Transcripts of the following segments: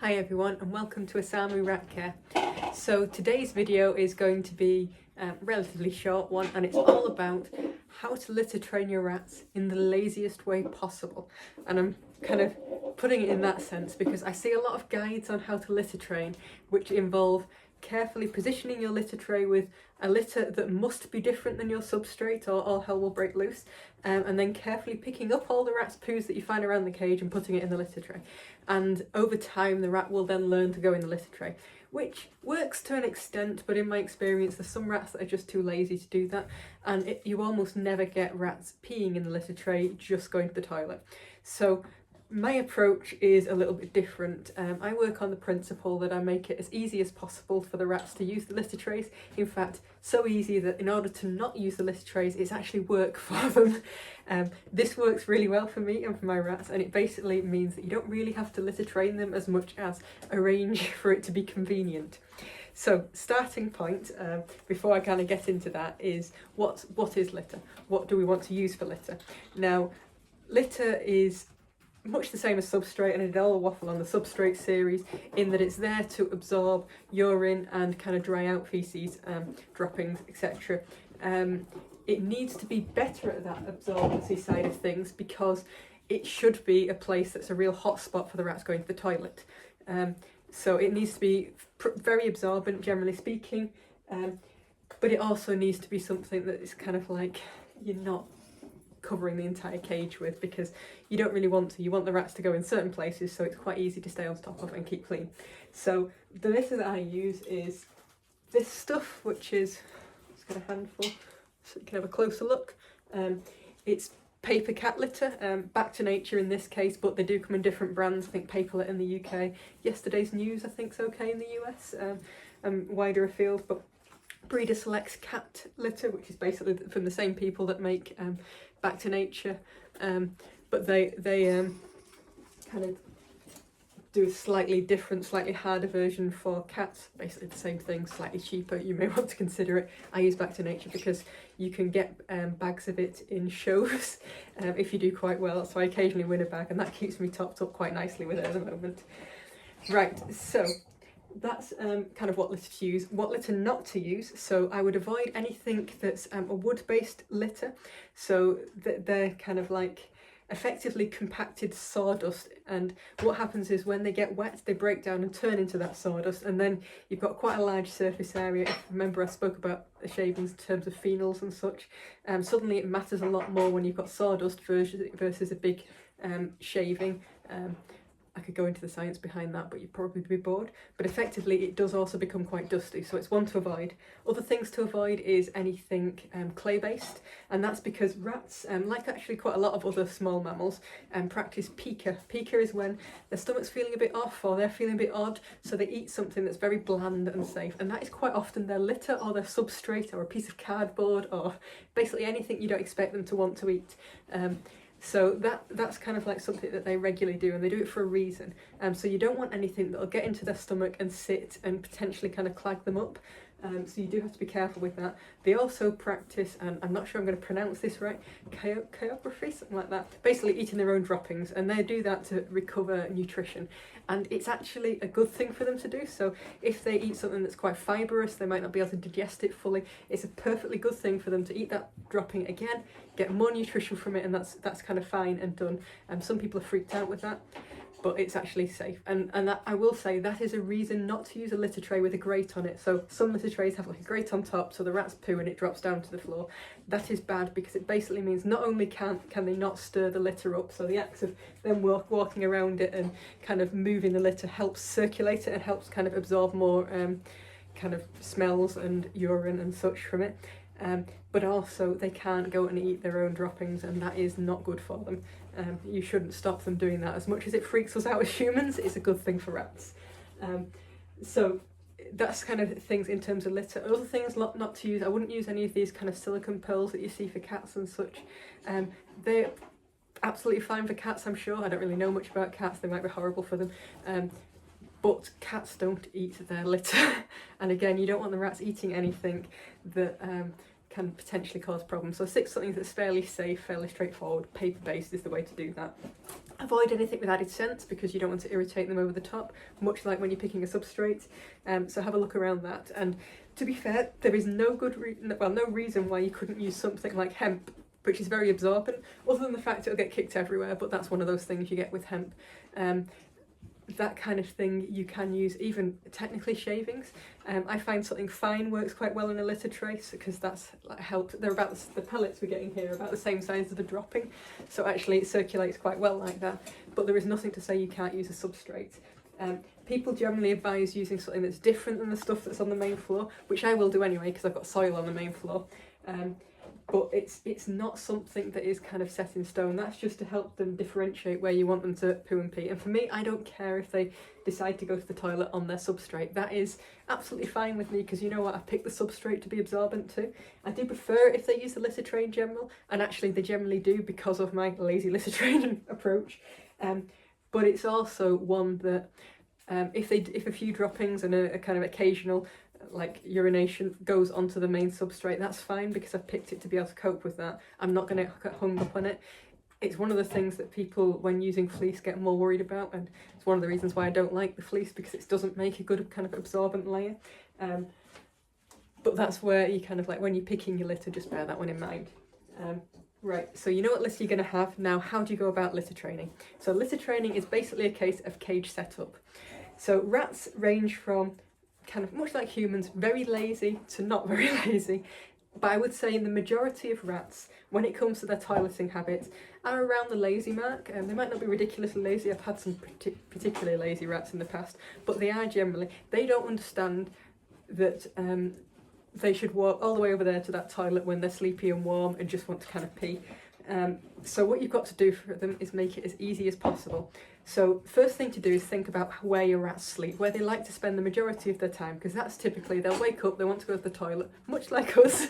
Hi everyone and welcome to Osamu Rat Care. So today's video is going to be a relatively short one, and it's all about how to litter train your rats in the laziest way possible. And I'm kind of putting it in that sense because I see a lot of guides on how to litter train which involve carefully positioning your litter tray with a litter that must be different than your substrate or all hell will break loose, and then carefully picking up all the rat's poos that you find around the cage and putting it in the litter tray. And over time the rat will then learn to go in the litter tray, which works to an extent, but in my experience there's some rats that are just too lazy to do that, and you almost never get rats peeing in the litter tray just going to the toilet. So my approach is a little bit different. I work on the principle that I make it as easy as possible for the rats to use the litter trays. In fact, so easy that in order to not use the litter trays, it's actually work for them. This works really well for me and for my rats, and it basically means that you don't really have to litter train them as much as arrange for it to be convenient. So, starting point, before I kind of get into that, is what is litter? What do we want to use for litter? Now, litter is much the same as substrate, and I did all the waffle on the substrate series in that it's there to absorb urine and kind of dry out feces, droppings, etc. It needs to be better at that absorbency side of things because it should be a place that's a real hot spot for the rats going to the toilet. So it needs to be very absorbent, generally speaking, but it also needs to be something that is kind of like you're not covering the entire cage with, because you don't really want to. You want the rats to go in certain places, so it's quite easy to stay on top of and keep clean. So the litter that I use is this stuff, which is, let's get a handful so you can have a closer look. It's paper cat litter, Back to Nature in this case, but they do come in different brands. I think Paperlet in the UK, Yesterday's News I think's okay in the US, and wider afield, but Breeder Selects cat litter, which is basically from the same people that make Back to Nature, but they kind of do a slightly different, slightly harder version for cats. Basically the same thing, slightly cheaper. You may want to consider it. I use Back to Nature because you can get bags of it in shows if you do quite well. So I occasionally win a bag, and that keeps me topped up quite nicely with it at the moment. Right, so that's kind of what litter to use. What litter not to use, so I would avoid anything that's a wood-based litter, so that they're kind of like effectively compacted sawdust, and what happens is when they get wet they break down and turn into that sawdust, and then you've got quite a large surface area. If remember I spoke about the shavings in terms of phenols and such, suddenly it matters a lot more when you've got sawdust versus a big shaving. I could go into the science behind that, but you'd probably be bored. But effectively, it does also become quite dusty, so it's one to avoid. Other things to avoid is anything clay-based, and that's because rats, like actually quite a lot of other small mammals, practice pica. Pica is when their stomach's feeling a bit off or they're feeling a bit odd, so they eat something that's very bland and safe, and that is quite often their litter or their substrate or a piece of cardboard or basically anything you don't expect them to want to eat. So that's kind of like something that they regularly do, and they do it for a reason. So you don't want anything that'll get into their stomach and sit and potentially kind of clag them up. So you do have to be careful with that. They also practice, and I'm not sure I'm going to pronounce this right, choreography, something like that. Basically eating their own droppings, and they do that to recover nutrition. And it's actually a good thing for them to do. So if they eat something that's quite fibrous, they might not be able to digest it fully. It's a perfectly good thing for them to eat that dropping again, get more nutrition from it, and that's kind of fine and done. Some people are freaked out with that, but it's actually safe. And that, I will say, that is a reason not to use a litter tray with a grate on it. So some litter trays have like a grate on top, so the rats poo and it drops down to the floor. That is bad because it basically means not only can they not stir the litter up, so the act of them walking around it and kind of moving the litter helps circulate it and helps kind of absorb more kind of smells and urine and such from it. But also they can't go and eat their own droppings, and that is not good for them. You shouldn't stop them doing that. As much as it freaks us out as humans, it's a good thing for rats. So that's kind of things in terms of litter. Other things not to use, I wouldn't use any of these kind of silicone pearls that you see for cats and such. They're absolutely fine for cats, I'm sure. I don't really know much about cats, they might be horrible for them. But cats don't eat their litter. And again, you don't want the rats eating anything that can potentially cause problems. So stick something that's fairly safe, fairly straightforward. Paper-based is the way to do that. Avoid anything with added scents because you don't want to irritate them over the top, much like when you're picking a substrate. So have a look around that. And to be fair, there is no reason why you couldn't use something like hemp, which is very absorbent, other than the fact it'll get kicked everywhere, but that's one of those things you get with hemp. That kind of thing you can use, even technically shavings. I find something fine works quite well in a litter tray because that's like helped. They're about the pellets we're getting here are about the same size as a dropping, so actually it circulates quite well like that. But there is nothing to say you can't use a substrate. People generally advise using something that's different than the stuff that's on the main floor, which I will do anyway because I've got soil on the main floor. But it's not something that is kind of set in stone. That's just to help them differentiate where you want them to poo and pee. And for me, I don't care if they decide to go to the toilet on their substrate. That is absolutely fine with me because you know what, I've picked the substrate to be absorbent too. I do prefer if they use the litter tray in general, and actually they generally do because of my lazy litter training approach. But it's also one that if a few droppings and a kind of occasional like urination goes onto the main substrate, that's fine because I've picked it to be able to cope with that. I'm not going to get hung up on it. It's one of the things that people, when using fleece, get more worried about, and it's one of the reasons why I don't like the fleece, because it doesn't make a good kind of absorbent layer. But that's where you kind of like, when you're picking your litter, just bear that one in mind. Right, so you know what litter you're going to have. Now, how do you go about litter training? So litter training is basically a case of cage setup. So rats range from kind of much like humans, very lazy to not very lazy. But I would say the majority of rats, when it comes to their toileting habits, are around the lazy mark. They might not be ridiculously lazy. I've had some particularly lazy rats in the past, but they are generally. They don't understand that they should walk all the way over there to that toilet when they're sleepy and warm and just want to kind of pee. So what you've got to do for them is make it as easy as possible. So first thing to do is think about where your rats sleep, where they like to spend the majority of their time, because that's typically, they'll wake up, they want to go to the toilet, much like us,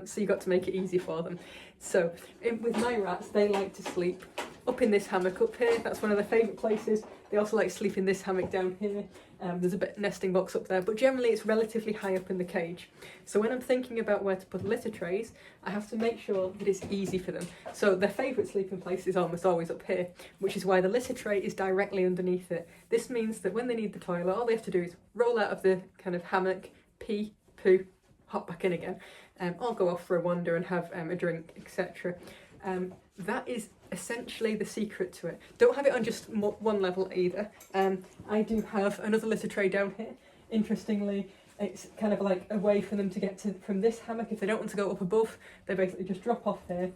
so you've got to make it easy for them. So with my rats, they like to sleep up in this hammock up here. That's one of their favourite places. They also like to sleep in this hammock down here. There's a bit nesting box up there, but generally it's relatively high up in the cage. So when I'm thinking about where to put litter trays, I have to make sure that it's easy for them. So their favourite sleeping place is almost always up here, which is why the litter tray is directly underneath it. This means that when they need the toilet, all they have to do is roll out of the kind of hammock, pee, poo, hop back in again, or go off for a wander and have a drink, etc. That is essentially the secret to it. Don't have it on just one level either. I do have another litter tray down here. Interestingly, it's kind of like a way for them to get to from this hammock. If they don't want to go up above, they basically just drop off here,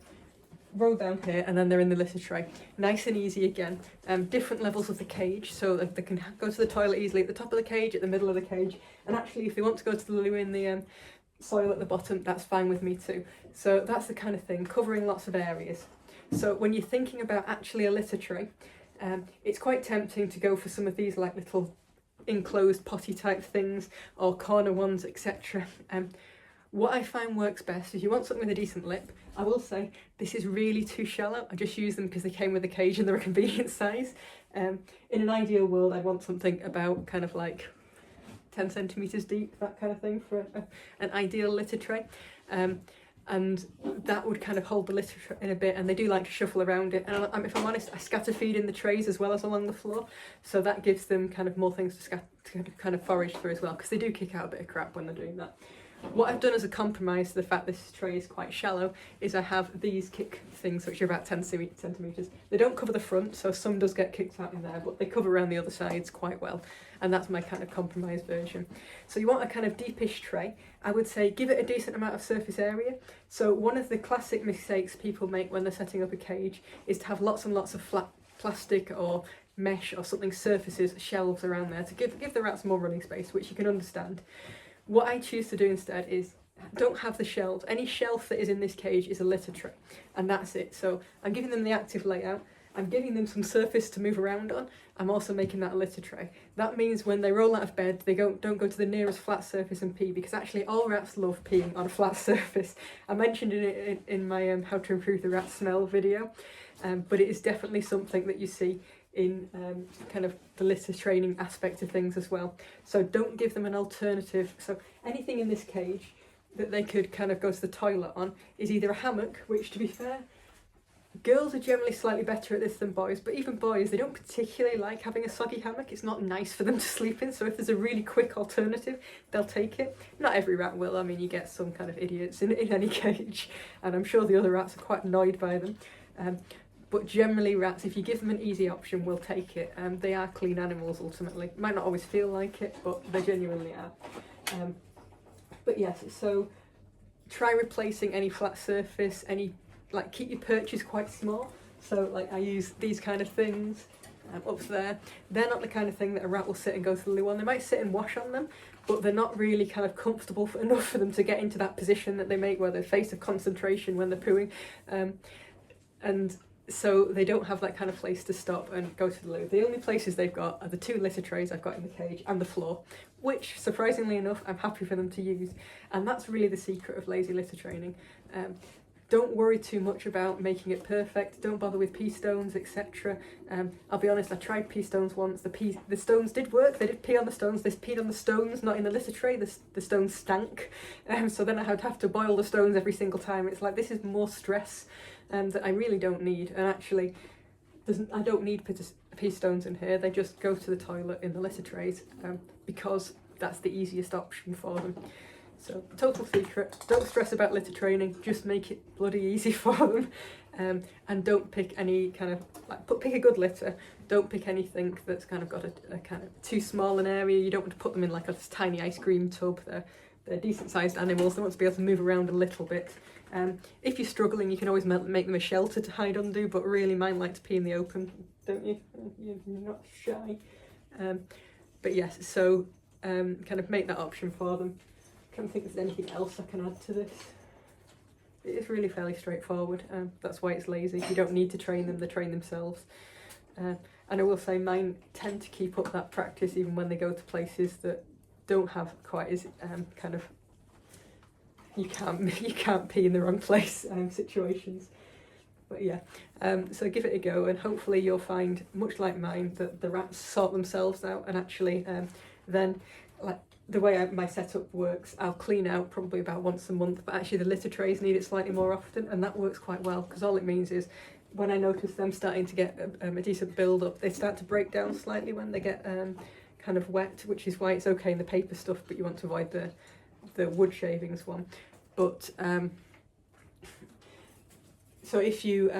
roll down here, and then they're in the litter tray. Nice and easy again. Different levels of the cage, so that they can go to the toilet easily at the top of the cage, at the middle of the cage, and actually if they want to go to the loo in the soil at the bottom, that's fine with me too. So that's the kind of thing, covering lots of areas. So when you're thinking about actually a litter tray, it's quite tempting to go for some of these like little enclosed potty type things or corner ones, etc. What I find works best is you want something with a decent lip. I will say this is really too shallow. I just use them because they came with a cage and they're a convenient size. In an ideal world, I'd want something about kind of like 10 centimetres deep, that kind of thing, for an ideal litter tray. And that would kind of hold the litter in a bit, and they do like to shuffle around it. And if I'm honest, I scatter feed in the trays as well as along the floor, so that gives them kind of more things to kind of forage through as well, because they do kick out a bit of crap when they're doing that. What I've done as a compromise to the fact this tray is quite shallow is I have these kick things which are about 10 centimetres. They don't cover the front, so some does get kicked out in there, but they cover around the other sides quite well, and that's my kind of compromise version. So you want a kind of deepish tray. I would say give it a decent amount of surface area. So one of the classic mistakes people make when they're setting up a cage is to have lots and lots of flat plastic or mesh or something surfaces, shelves around there to give the rats more running space, which you can understand. What I choose to do instead is don't have the shelves. Any shelf that is in this cage is a litter tray, and that's it. So I'm giving them the active layout. I'm giving them some surface to move around on. I'm also making that a litter tray. That means when they roll out of bed, they don't go to the nearest flat surface and pee, because actually all rats love peeing on a flat surface. I mentioned it in my How to Improve the Rat Smell video, but it is definitely something that you see in kind of the litter training aspect of things as well. So don't give them an alternative. So anything in this cage that they could kind of go to the toilet on is either a hammock, which to be fair, Girls are generally slightly better at this than boys, but even boys, they don't particularly like having a soggy hammock. It's not nice for them to sleep in, so if there's a really quick alternative, they'll take it. Not every rat will, I mean, you get some kind of idiots in any cage, and I'm sure the other rats are quite annoyed by them. But generally rats, if you give them an easy option, will take it. They are clean animals ultimately. Might not always feel like it, but they genuinely are. But yes, so try replacing any flat surface, like keep your perches quite small. So like I use these kind of things up there. They're not the kind of thing that a rat will sit and go to the loo on. They might sit and wash on them, but they're not really kind of comfortable enough for them to get into that position that they make where they're face of concentration when they're pooing. And so they don't have that kind of place to stop and go to the loo. The only places they've got are the 2 litter trays I've got in the cage and the floor, which surprisingly enough I'm happy for them to use. And that's really the secret of lazy litter training. Don't worry too much about making it perfect. Don't bother with pea stones, etc. I'll be honest, I tried pea stones once. The stones did work. They did pee on the stones. They peed on the stones, not in the litter tray. The stones stank. So then I would have to boil the stones every single time. It's like, this is more stress that I really don't need. And actually, I don't need pea stones in here. They just go to the toilet in the litter trays because that's the easiest option for them. So, total secret, don't stress about litter training, just make it bloody easy for them. And don't pick any kind of, pick a good litter, don't pick anything that's kind of got a kind of too small an area. You don't want to put them in like a tiny ice cream tub. They're decent sized animals, they want to be able to move around a little bit. If you're struggling, you can always make them a shelter to hide under, but really mine like to pee in the open, don't you? You're not shy. But yes, so kind of make that option for them. I can't think there's anything else I can add to this. It is really fairly straightforward. That's why it's lazy. You don't need to train them, they train themselves. And I will say mine tend to keep up that practice even when they go to places that don't have quite as kind of you can't pee in the wrong place situations. But yeah, so give it a go and hopefully you'll find, much like mine, that the rats sort themselves out, and actually then, like the way my setup works, I'll clean out probably about once a month, but actually the litter trays need it slightly more often, and that works quite well because all it means is when I notice them starting to get a decent build up, they start to break down slightly when they get kind of wet, which is why it's okay in the paper stuff, but you want to avoid the wood shavings one. But so if you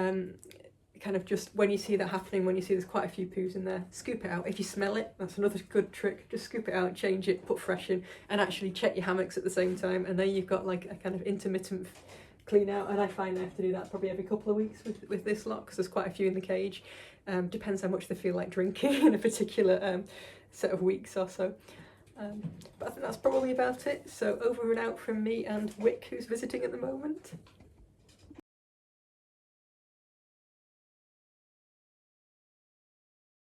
kind of just, when you see that happening, when you see there's quite a few poos in there, scoop it out. If you smell it, that's another good trick. Just scoop it out, change it, put fresh in, and actually check your hammocks at the same time, and then you've got like a kind of intermittent clean out. And I find I have to do that probably every couple of weeks with this lot because there's quite a few in the cage. Depends how much they feel like drinking in a particular set of weeks or so. But I think that's probably about it. So over and out from me and Wick, who's visiting at the moment.